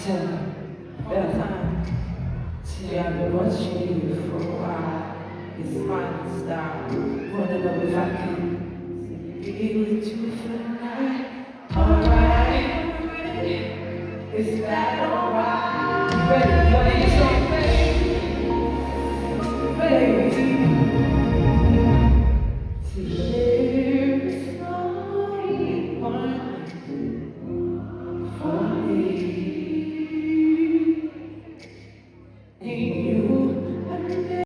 Tell me, that time. See, I've been watching you for a while. It's my style. Wanna know if I can be with you for the night. Alright, is that alright? Ready, what is your baby? See, there's only one for me.